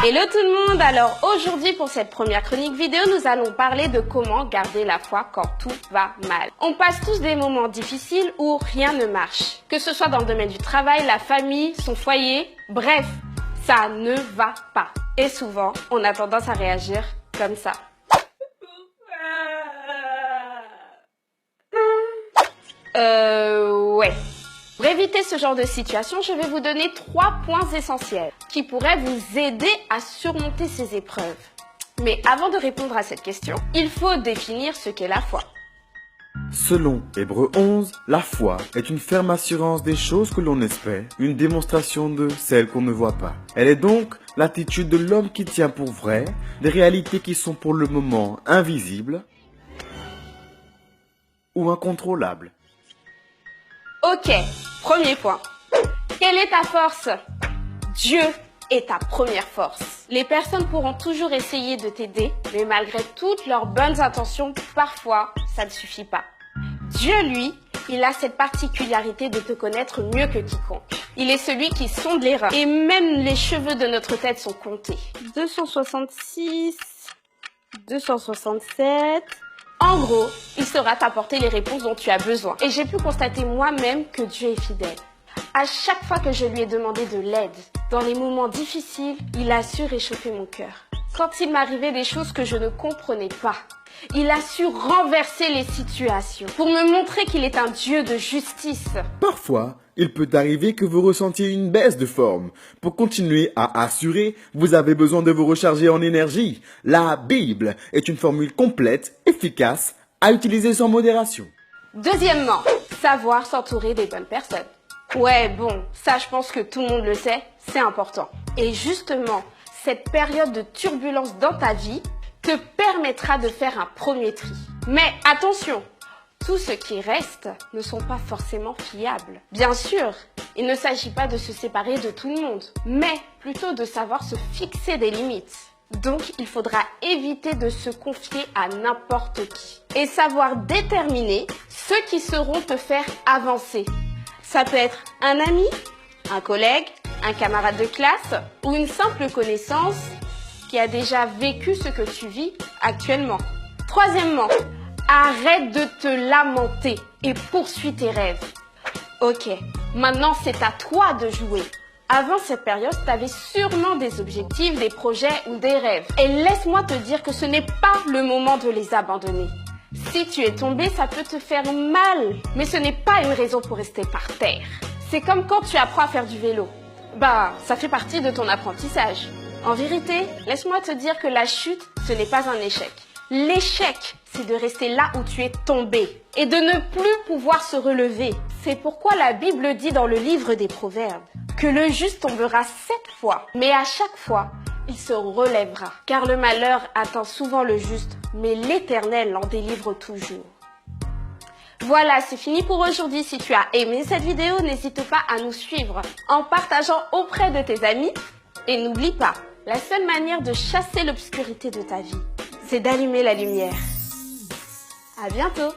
Hello tout le monde, alors aujourd'hui pour cette première chronique vidéo, nous allons parler de comment garder la foi quand tout va mal. On passe tous des moments difficiles où rien ne marche, que ce soit dans le domaine du travail, la famille, son foyer, bref, ça ne va pas. Et souvent, on a tendance à réagir comme ça. Ouais. Pour éviter ce genre de situation, je vais vous donner 3 points essentiels qui pourraient vous aider à surmonter ces épreuves. Mais avant de répondre à cette question, il faut définir ce qu'est la foi. Selon Hébreux 11, la foi est une ferme assurance des choses que l'on espère, une démonstration de celles qu'on ne voit pas. Elle est donc l'attitude de l'homme qui tient pour vrai des réalités qui sont pour le moment invisibles ou incontrôlables. Ok, premier point. Quelle est ta force? Dieu est ta première force. Les personnes pourront toujours essayer de t'aider, mais malgré toutes leurs bonnes intentions, parfois, ça ne suffit pas. Dieu, lui, il a cette particularité de te connaître mieux que quiconque. Il est celui qui sonde l'erreur. Et même les cheveux de notre tête sont comptés. 266, 267... En gros, il saura t'apporter les réponses dont tu as besoin. Et j'ai pu constater moi-même que Dieu est fidèle. À chaque fois que je lui ai demandé de l'aide, dans les moments difficiles, il a su réchauffer mon cœur. Quand il m'arrivait des choses que je ne comprenais pas, il a su renverser les situations pour me montrer qu'il est un Dieu de justice. Parfois, il peut arriver que vous ressentiez une baisse de forme. Pour continuer à assurer, vous avez besoin de vous recharger en énergie. La Bible est une formule complète, efficace, à utiliser sans modération. Deuxièmement, savoir s'entourer des bonnes personnes. Ouais, bon, ça je pense que tout le monde le sait, c'est important. Et justement, cette période de turbulence dans ta vie te permettra de faire un premier tri. Mais attention, tout ce qui reste ne sont pas forcément fiables. Bien sûr, il ne s'agit pas de se séparer de tout le monde, mais plutôt de savoir se fixer des limites. Donc, il faudra éviter de se confier à n'importe qui et savoir déterminer ceux qui sauront te faire avancer. Ça peut être un ami, un collègue, un camarade de classe ou une simple connaissance qui a déjà vécu ce que tu vis actuellement. Troisièmement, arrête de te lamenter et poursuis tes rêves. Ok, maintenant c'est à toi de jouer. Avant cette période, tu avais sûrement des objectifs, des projets ou des rêves. Et laisse-moi te dire que ce n'est pas le moment de les abandonner. Si tu es tombé, ça peut te faire mal, mais ce n'est pas une raison pour rester par terre. C'est comme quand tu apprends à faire du vélo. Ça fait partie de ton apprentissage. En vérité, laisse-moi te dire que la chute, ce n'est pas un échec. L'échec, c'est de rester là où tu es tombé et de ne plus pouvoir se relever. C'est pourquoi la Bible dit dans le livre des Proverbes que le juste tombera 7 fois, mais à chaque fois, il se relèvera. Car le malheur atteint souvent le juste, mais l'Éternel l'en délivre toujours. Voilà, c'est fini pour aujourd'hui. Si tu as aimé cette vidéo, n'hésite pas à nous suivre en partageant auprès de tes amis. Et n'oublie pas, la seule manière de chasser l'obscurité de ta vie, c'est d'allumer la lumière. À bientôt!